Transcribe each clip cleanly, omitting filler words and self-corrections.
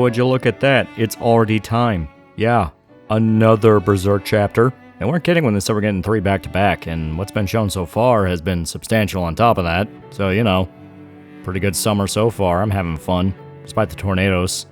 So would you look at that? It's already time. Yeah, another Berserk chapter. And we're kidding when they said we're getting 3 back-to-back, and what's been shown so far has been substantial on top of that. So, you know, pretty good summer so far. I'm having fun, despite the tornadoes.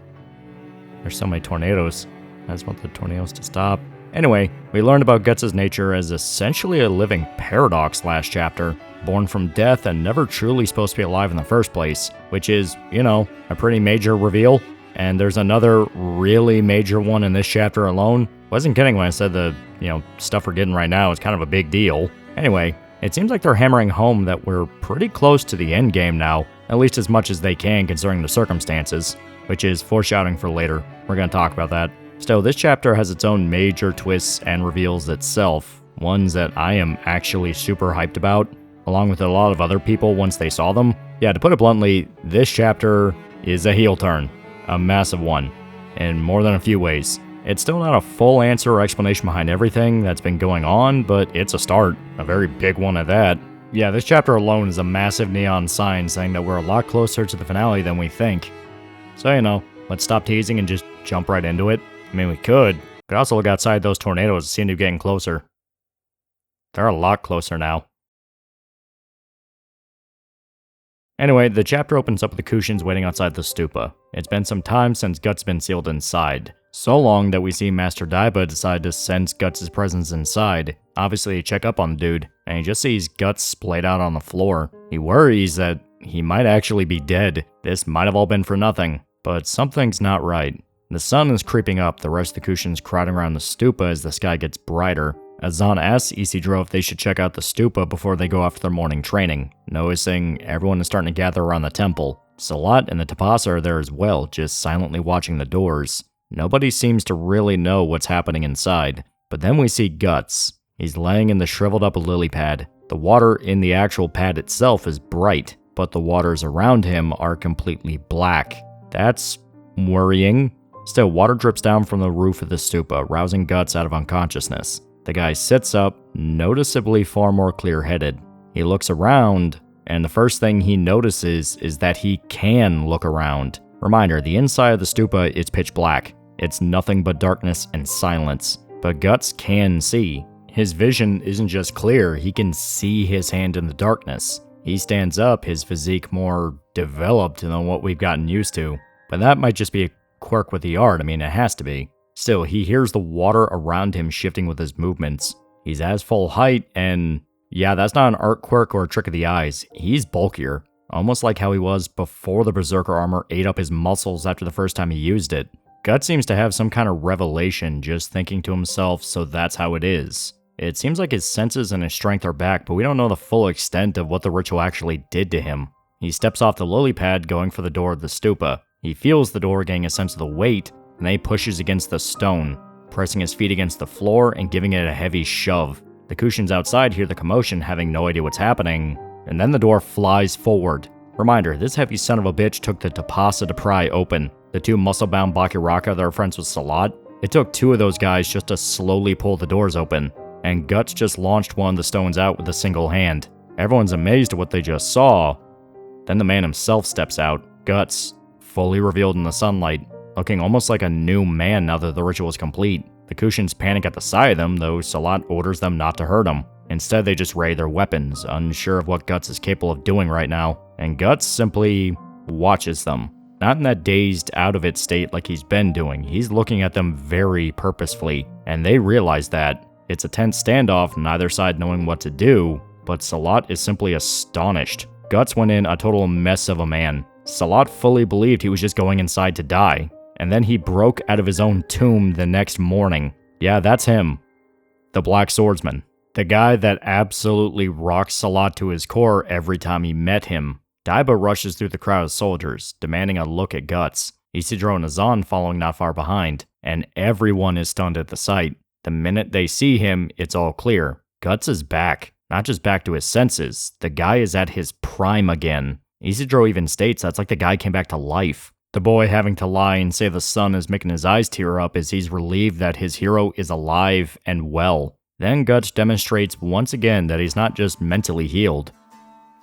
There's so many tornadoes. I just want the tornadoes to stop. Anyway, we learned about Guts' nature as essentially a living paradox last chapter. Born from death and never truly supposed to be alive in the first place, which is, you know, a pretty major reveal. And there's another really major one in this chapter alone. Wasn't kidding when I said the, stuff we're getting right now is kind of a big deal. Anyway, it seems like they're hammering home that we're pretty close to the end game now, at least as much as they can considering the circumstances, which is foreshadowing for later. We're going to talk about that. Still, this chapter has its own major twists and reveals itself, ones that I am actually super hyped about, along with a lot of other people once they saw them. Yeah, to put it bluntly, this chapter is a heel turn. A massive one, in more than a few ways. It's still not a full answer or explanation behind everything that's been going on, but it's a start, a very big one at that. Yeah, this chapter alone is a massive neon sign saying that we're a lot closer to the finale than we think. So, let's stop teasing and just jump right into it. I mean, we could also look outside those tornadoes and seem to be getting closer. They're a lot closer now. Anyway, the chapter opens up with the Kushins waiting outside the stupa. It's been some time since Guts been sealed inside. So long that we see Master Daiba decide to sense Guts' presence inside. Obviously, he check up on the dude, and he just sees Guts splayed out on the floor. He worries that he might actually be dead. This might have all been for nothing, but something's not right. The sun is creeping up, the rest of the Kushins crowding around the stupa as the sky gets brighter. Azan asks Isidro if they should check out the stupa before they go after their morning training, noticing everyone is starting to gather around the temple. Salat and the Tapasa are there as well, just silently watching the doors. Nobody seems to really know what's happening inside. But then we see Guts. He's laying in the shriveled up lily pad. The water in the actual pad itself is bright, but the waters around him are completely black. That's worrying. Still, water drips down from the roof of the stupa, rousing Guts out of unconsciousness. The guy sits up, noticeably far more clear-headed. He looks around, and the first thing he notices is that he can look around. Reminder, the inside of the stupa is pitch black. It's nothing but darkness and silence. But Guts can see. His vision isn't just clear, he can see his hand in the darkness. He stands up, his physique more developed than what we've gotten used to. But that might just be a quirk with the art, I mean, it has to be. Still, he hears the water around him shifting with his movements. He's at full height, and yeah, that's not an art quirk or a trick of the eyes. He's bulkier, almost like how he was before the Berserker armor ate up his muscles after the first time he used it. Guts seems to have some kind of revelation, just thinking to himself, so that's how it is. It seems like his senses and his strength are back, but we don't know the full extent of what the ritual actually did to him. He steps off the lily pad, going for the door of the stupa. He feels the door, getting a sense of the weight, and then he pushes against the stone, pressing his feet against the floor and giving it a heavy shove. The Kushins outside hear the commotion, having no idea what's happening, and then the door flies forward. Reminder, this heavy son of a bitch took the Tapasa to pry open. The 2 muscle-bound Bakiraka that are friends with Salat, it took 2 of those guys just to slowly pull the doors open, and Guts just launched one of the stones out with a single hand. Everyone's amazed at what they just saw. Then the man himself steps out, Guts, fully revealed in the sunlight, looking almost like a new man now that the ritual is complete. The Kushins panic at the sight of them, though Salat orders them not to hurt him. Instead, they just ready their weapons, unsure of what Guts is capable of doing right now, and Guts simply watches them. Not in that dazed, out-of-it state like he's been doing. He's looking at them very purposefully, and they realize that. It's a tense standoff, neither side knowing what to do, but Salat is simply astonished. Guts went in a total mess of a man. Salat fully believed he was just going inside to die. And then he broke out of his own tomb the next morning. Yeah, that's him. The Black Swordsman. The guy that absolutely rocked Salat to his core every time he met him. Daiba rushes through the crowd of soldiers, demanding a look at Guts. Isidro and Azan following not far behind, and everyone is stunned at the sight. The minute they see him, it's all clear. Guts is back. Not just back to his senses. The guy is at his prime again. Isidro even states that's like the guy came back to life. The boy having to lie and say the sun is making his eyes tear up as he's relieved that his hero is alive and well. Then Guts demonstrates once again that he's not just mentally healed.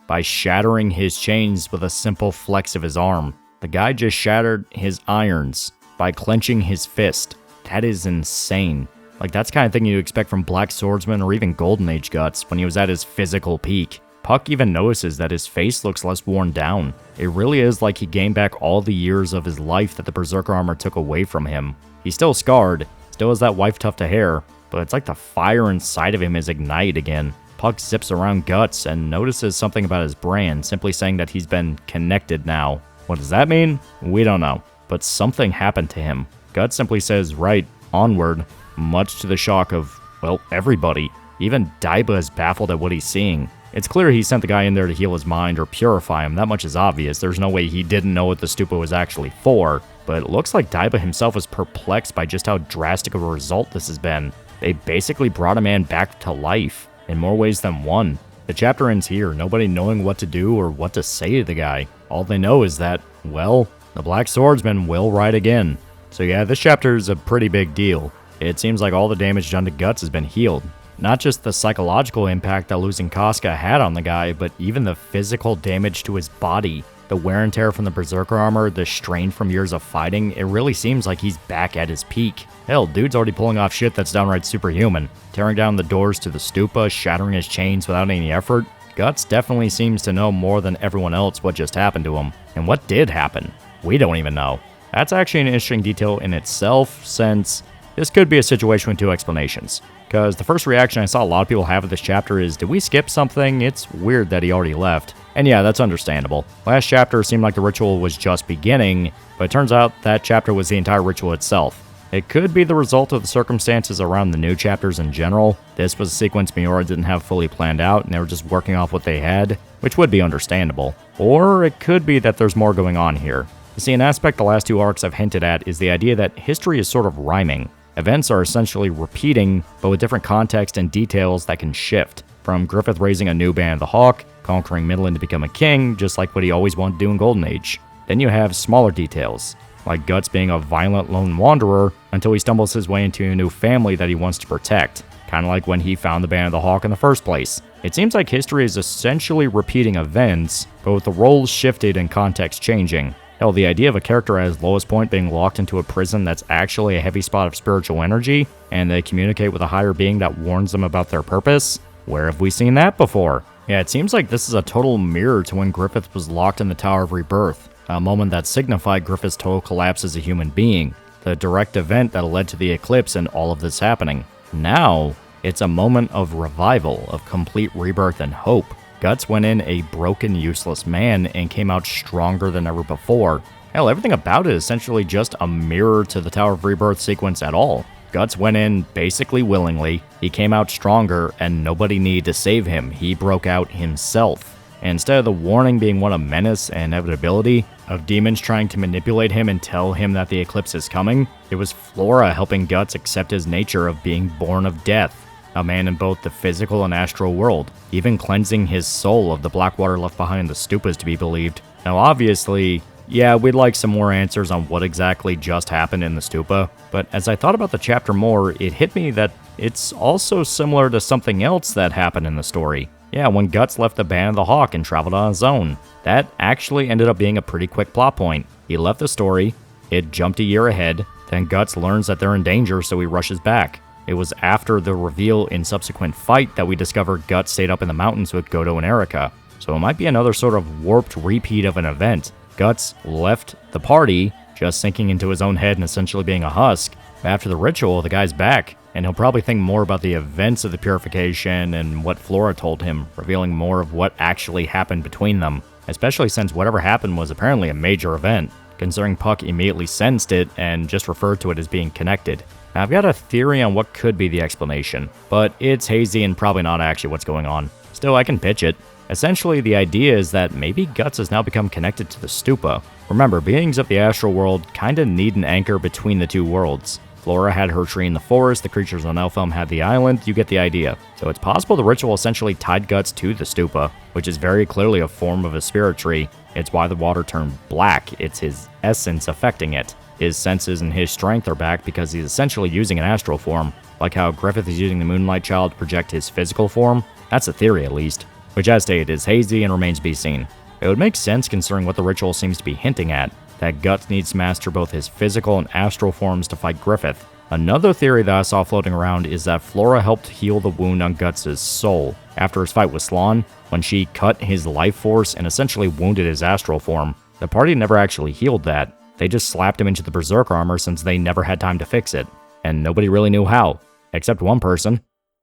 By shattering his chains with a simple flex of his arm. The guy just shattered his irons. by clenching his fist. That is insane. Like, that's the kind of thing you'd expect from Black Swordsman or even Golden Age Guts when he was at his physical peak. Puck even notices that his face looks less worn down. It really is like he gained back all the years of his life that the Berserker armor took away from him. He's still scarred, still has that wife tuft of hair, but it's like the fire inside of him is ignited again. Puck zips around Guts and notices something about his brand, simply saying that he's been connected now. What does that mean? We don't know, but something happened to him. Guts simply says, right, onward, much to the shock of, well, everybody. Even Daiba is baffled at what he's seeing. It's clear he sent the guy in there to heal his mind or purify him, that much is obvious. There's no way he didn't know what the stupa was actually for, but it looks like Daiba himself was perplexed by just how drastic of a result this has been. They basically brought a man back to life, in more ways than one. The chapter ends here, nobody knowing what to do or what to say to the guy. All they know is that, well, the Black Swordsman will ride again. So yeah, this chapter is a pretty big deal. It seems like all the damage done to Guts has been healed. Not just the psychological impact that losing Casca had on the guy, but even the physical damage to his body. The wear and tear from the Berserker armor, the strain from years of fighting, it really seems like he's back at his peak. Hell, dude's already pulling off shit that's downright superhuman. Tearing down the doors to the stupa, shattering his chains without any effort. Guts definitely seems to know more than everyone else what just happened to him. And what did happen? We don't even know. That's actually an interesting detail in itself, since this could be a situation with two explanations. Because the first reaction I saw a lot of people have of this chapter is, did we skip something? It's weird that he already left. And yeah, that's understandable. Last chapter seemed like the ritual was just beginning, but it turns out that chapter was the entire ritual itself. It could be the result of the circumstances around the new chapters in general. This was a sequence Miura didn't have fully planned out, and they were just working off what they had, which would be understandable. Or it could be that there's more going on here. You see, an aspect the last two arcs have hinted at is the idea that history is sort of rhyming. Events are essentially repeating, but with different context and details that can shift. From Griffith raising a new band of the Hawk, conquering Midland to become a king, just like what he always wanted to do in Golden Age. Then you have smaller details, like Guts being a violent lone wanderer until he stumbles his way into a new family that he wants to protect. Kind of like when he found the band of the Hawk in the first place. It seems like history is essentially repeating events, but with the roles shifted and context changing. Hell, the idea of a character at his lowest point being locked into a prison that's actually a heavy spot of spiritual energy, and they communicate with a higher being that warns them about their purpose? Where have we seen that before? Yeah, it seems like this is a total mirror to when Griffith was locked in the Tower of Rebirth, a moment that signified Griffith's total collapse as a human being, the direct event that led to the eclipse and all of this happening. Now, it's a moment of revival, of complete rebirth and hope. Guts went in a broken, useless man and came out stronger than ever before. Hell, everything about it is essentially just a mirror to the Tower of Rebirth sequence at all. Guts went in basically willingly, he came out stronger, and nobody needed to save him. He broke out himself. And instead of the warning being one of menace and inevitability, of demons trying to manipulate him and tell him that the eclipse is coming, it was Flora helping Guts accept his nature of being born of death. A man in both the physical and astral world, even cleansing his soul of the black water left behind in the stupas to be believed. Now obviously, yeah, we'd like some more answers on what exactly just happened in the stupa, but as I thought about the chapter more, it hit me that it's also similar to something else that happened in the story. Yeah, when Guts left the Band of the Hawk and traveled on his own. That actually ended up being a pretty quick plot point. He left the story, it jumped a year ahead, then Guts learns that they're in danger, so he rushes back. It was after the reveal in subsequent fight that we discovered Guts stayed up in the mountains with Godo and Erica. So it might be another sort of warped repeat of an event. Guts left the party, just sinking into his own head and essentially being a husk. After the ritual, the guy's back, and he'll probably think more about the events of the purification and what Flora told him, revealing more of what actually happened between them, especially since whatever happened was apparently a major event, considering Puck immediately sensed it and just referred to it as being connected. Now, I've got a theory on what could be the explanation, but it's hazy and probably not actually what's going on. Still, I can pitch it. Essentially, the idea is that maybe Guts has now become connected to the stupa. Remember, beings of the astral world kinda need an anchor between the two worlds. Flora had her tree in the forest, the creatures on Elfhelm had the island, you get the idea. So it's possible the ritual essentially tied Guts to the stupa, which is very clearly a form of a spirit tree. It's why the water turned black, it's his essence affecting it. His senses and his strength are back because he's essentially using an astral form, like how Griffith is using the Moonlight Child to project his physical form. That's a theory at least, which as stated is hazy and remains to be seen. It would make sense considering what the ritual seems to be hinting at. that Guts needs to master both his physical and astral forms to fight Griffith. Another theory that I saw floating around is that Flora helped heal the wound on Guts' soul after his fight with Slann, when she cut his life force and essentially wounded his astral form. The party never actually healed that. They just slapped him into the Berserk armor since they never had time to fix it. And nobody really knew how. Except one person.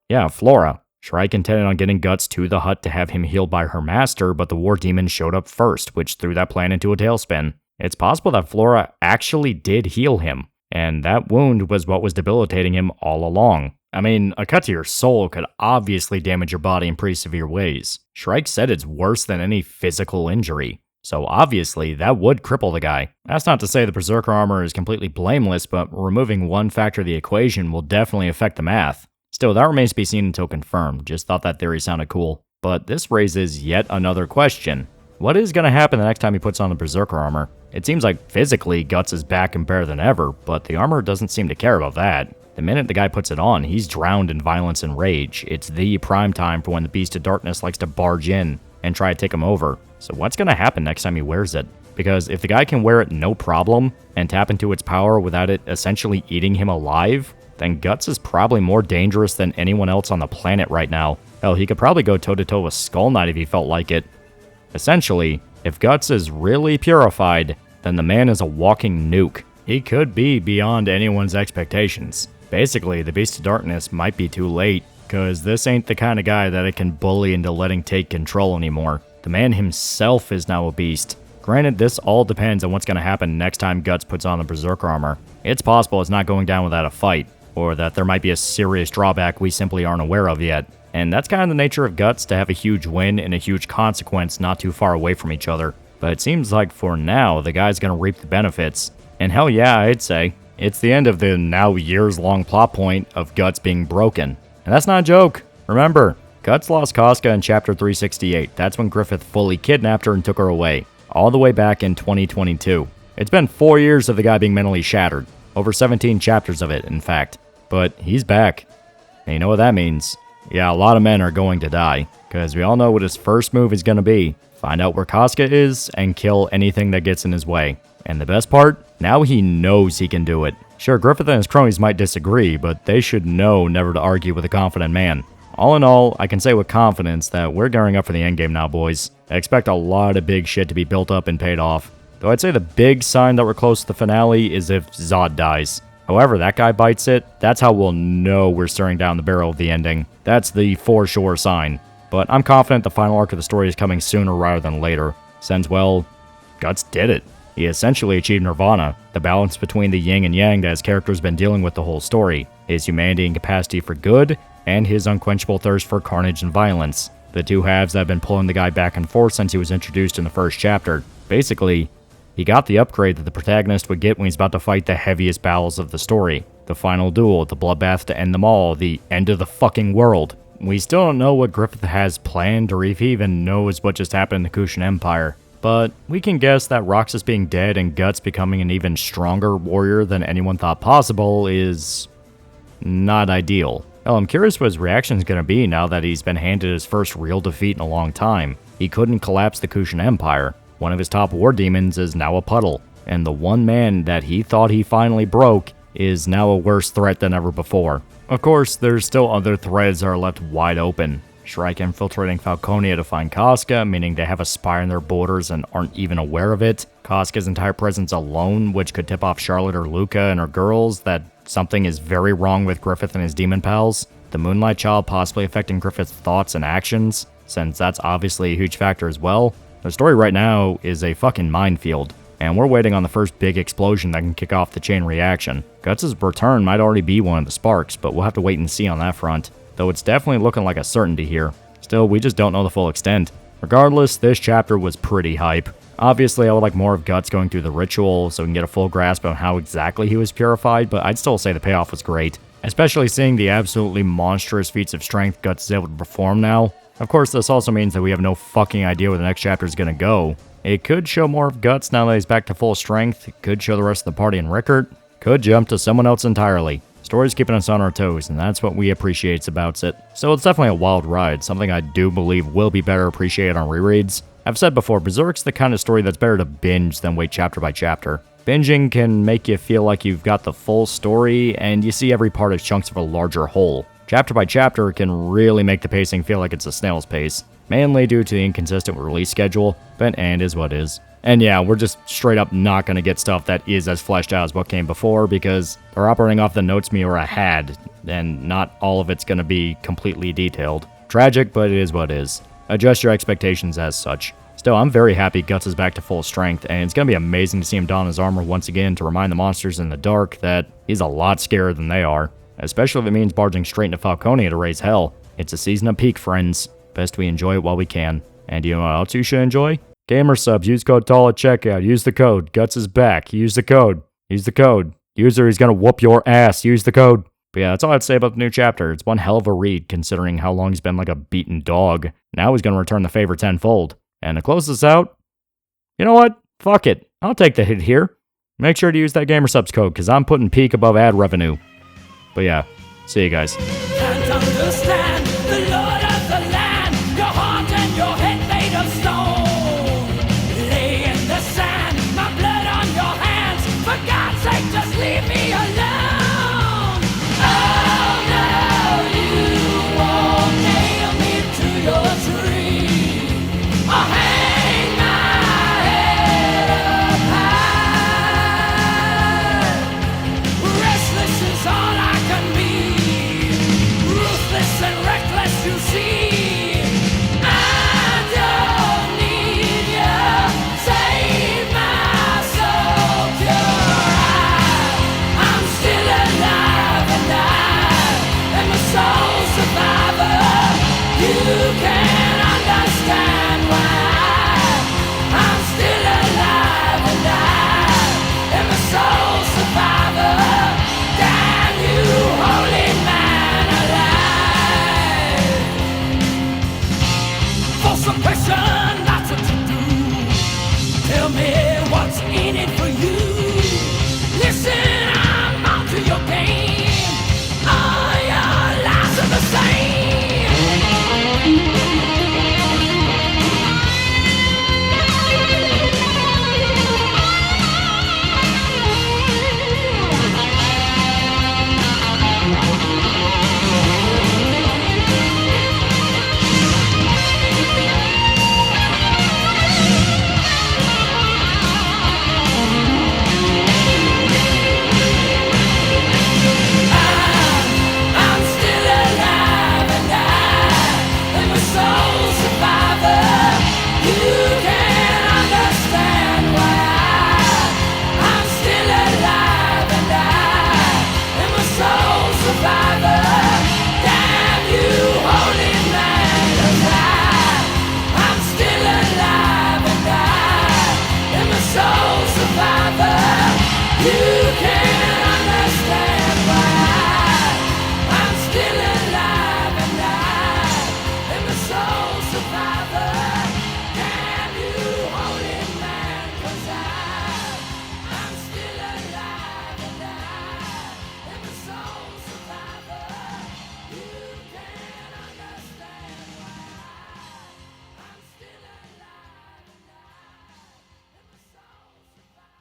Yeah, Flora. Shrike intended on getting Guts to the hut to have him healed by her master, but the war demon showed up first, which threw that plan into a tailspin. It's possible that Flora actually did heal him, and that wound was what was debilitating him all along. I mean, a cut to your soul could obviously damage your body in pretty severe ways. Shrike said it's worse than any physical injury. So obviously, that would cripple the guy. That's not to say the Berserker armor is completely blameless, but removing one factor of the equation will definitely affect the math. Still, that remains to be seen until confirmed. Just thought that theory sounded cool. But this raises yet another question. What is going to happen the next time he puts on the Berserker armor? It seems like physically, Guts is back and better than ever, but the armor doesn't seem to care about that. The minute the guy puts it on, he's drowned in violence and rage. It's the prime time for when the Beast of Darkness likes to barge in and try to take him over. So what's going to happen next time he wears it? Because if the guy can wear it no problem and tap into its power without it essentially eating him alive, then Guts is probably more dangerous than anyone else on the planet right now. Hell, he could probably go toe-to-toe with Skull Knight if he felt like it. Essentially, if Guts is really purified, then the man is a walking nuke. He could be beyond anyone's expectations. Basically, the Beast of Darkness might be too late, because this ain't the kind of guy that it can bully into letting take control anymore. The man himself is now a beast. Granted, this all depends on what's going to happen next time Guts puts on the Berserker armor. It's possible it's not going down without a fight, or that there might be a serious drawback we simply aren't aware of yet. And that's kind of the nature of Guts, to have a huge win and a huge consequence not too far away from each other. But it seems like for now, the guy's going to reap the benefits. And hell yeah, I'd say, it's the end of the now years-long plot point of Guts being broken. And that's not a joke. Remember, Guts lost Casca in Chapter 368. That's when Griffith fully kidnapped her and took her away, all the way back in 2022. It's been 4 years of the guy being mentally shattered. Over 17 chapters of it, in fact. But he's back. And you know what that means? Yeah, a lot of men are going to die, because we all know what his first move is going to be. Find out where Casca is, and kill anything that gets in his way. And the best part? Now he knows he can do it. Sure, Griffith and his cronies might disagree, but they should know never to argue with a confident man. All in all, I can say with confidence that we're gearing up for the endgame now, boys. I expect a lot of big shit to be built up and paid off. Though I'd say the big sign that we're close to the finale is if Zod dies. However that guy bites it, that's how we'll know we're staring down the barrel of the ending. That's the for sure sign. But I'm confident the final arc of the story is coming sooner rather than later, since, well, Guts did it. He essentially achieved nirvana, the balance between the yin and yang that his character's been dealing with the whole story, his humanity and capacity for good, and his unquenchable thirst for carnage and violence. The two halves that have been pulling the guy back and forth since he was introduced in the first chapter. Basically, he got the upgrade that the protagonist would get when he's about to fight the heaviest battles of the story. The final duel, the bloodbath to end them all, the end of the fucking world. We still don't know what Griffith has planned or if he even knows what just happened in the Kushan Empire. But we can guess that Roxas being dead and Guts becoming an even stronger warrior than anyone thought possible is not ideal. Well, I'm curious what his reaction is going to be now that he's been handed his first real defeat in a long time. He couldn't collapse the Kushan Empire. One of his top war demons is now a puddle, and the one man that he thought he finally broke is now a worse threat than ever before. Of course, there's still other threads that are left wide open. Shrike infiltrating Falconia to find Casca, meaning they have a spy on their borders and aren't even aware of it. Casca's entire presence alone, which could tip off Charlotte or Luca and her girls that something is very wrong with Griffith and his demon pals. The Moonlight Child possibly affecting Griffith's thoughts and actions, since that's obviously a huge factor as well. The story right now is a fucking minefield, and we're waiting on the first big explosion that can kick off the chain reaction. Guts' return might already be one of the sparks, but we'll have to wait and see on that front. Though it's definitely looking like a certainty here. Still, we just don't know the full extent. Regardless, this chapter was pretty hype. Obviously, I would like more of Guts going through the ritual so we can get a full grasp on how exactly he was purified, but I'd still say the payoff was great. Especially seeing the absolutely monstrous feats of strength Guts is able to perform now. Of course, this also means that we have no fucking idea where the next chapter is going to go. It could show more of Guts now that he's back to full strength, it could show the rest of the party in Rickert, could jump to someone else entirely. Story's keeping us on our toes, and that's what we appreciate about it. So it's definitely a wild ride, something I do believe will be better appreciated on rereads. I've said before, Berserk's the kind of story that's better to binge than wait chapter by chapter. Binging can make you feel like you've got the full story, and you see every part as chunks of a larger whole. Chapter by chapter can really make the pacing feel like it's a snail's pace, mainly due to the inconsistent release schedule, but and is what is. And yeah, we're just straight up not gonna get stuff that is as fleshed out as what came before, because they're operating off the notes Miura had, and not all of it's gonna be completely detailed. Tragic, but it is what it is. Adjust your expectations as such. Still, I'm very happy Guts is back to full strength, and it's gonna be amazing to see him don his armor once again to remind the monsters in the dark that he's a lot scarier than they are. Especially if it means barging straight into Falconia to raise hell. It's a season of peak, friends. Best we enjoy it while we can. And you know what else you should enjoy? Gamer subs, use code TAL at checkout. Use the code. Guts is back. Use the code. Use the code. User, he's gonna whoop your ass. Use the code. But yeah, that's all I'd say about the new chapter. It's one hell of a read, considering how long he's been like a beaten dog. Now he's gonna return the favor tenfold. And to close this out, you know what? Fuck it. I'll take the hit here. Make sure to use that Gamer subs code, because I'm putting peak above ad revenue. But yeah, see you guys. Can't understand the Lord of the land, your heart and your head made of stone. Lay in the sand, my blood on your hands. For God's sake, just leave me alone. Oh no, you won't nail me to your tree. I'll hang my head up high. Restless is all I can be. Ruthless and reckless, you see. I don't need you. Save my soul pure. I'm still alive and I am a soul survivor. You can't understand why. I'm still alive and I am a soul survivor. Damn you, holy man alive. For some person, that's what you do. Tell me what's in it for you. Listen, I'm on to your game. All your lies are the same. I'm still alive and I am a soul survivor. You can't understand why. I'm still alive and I am a soul survivor. Damn you, holy man alive. I'm still alive and I am a soul survivor. You can't understand why. I'm still alive and I am a soul survivor. Damn you, holy man, 'cause I'm still alive and I am a soul survivor. You can't understand why. I'm still alive and I am a soul survivor.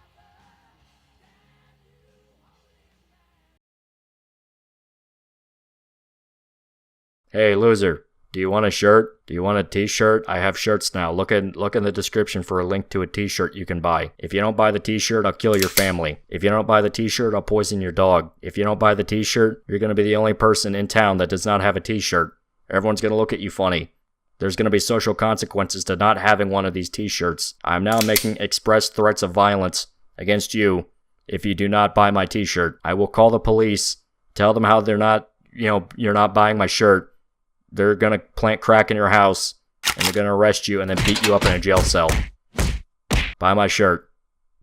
Hey, loser. Do you want a shirt? Do you want a t-shirt? I have shirts now. Look in the description for a link to a t-shirt you can buy. If you don't buy the t-shirt, I'll kill your family. If you don't buy the t-shirt, I'll poison your dog. If you don't buy the t-shirt, you're gonna be the only person in town that does not have a t-shirt. Everyone's gonna look at you funny. There's gonna be social consequences to not having one of these t-shirts. I'm now making express threats of violence against you if you do not buy my t-shirt. I will call the police, tell them how they're not, you're not buying my shirt. They're gonna plant crack in your house, and they're gonna arrest you and then beat you up in a jail cell. Buy my shirt.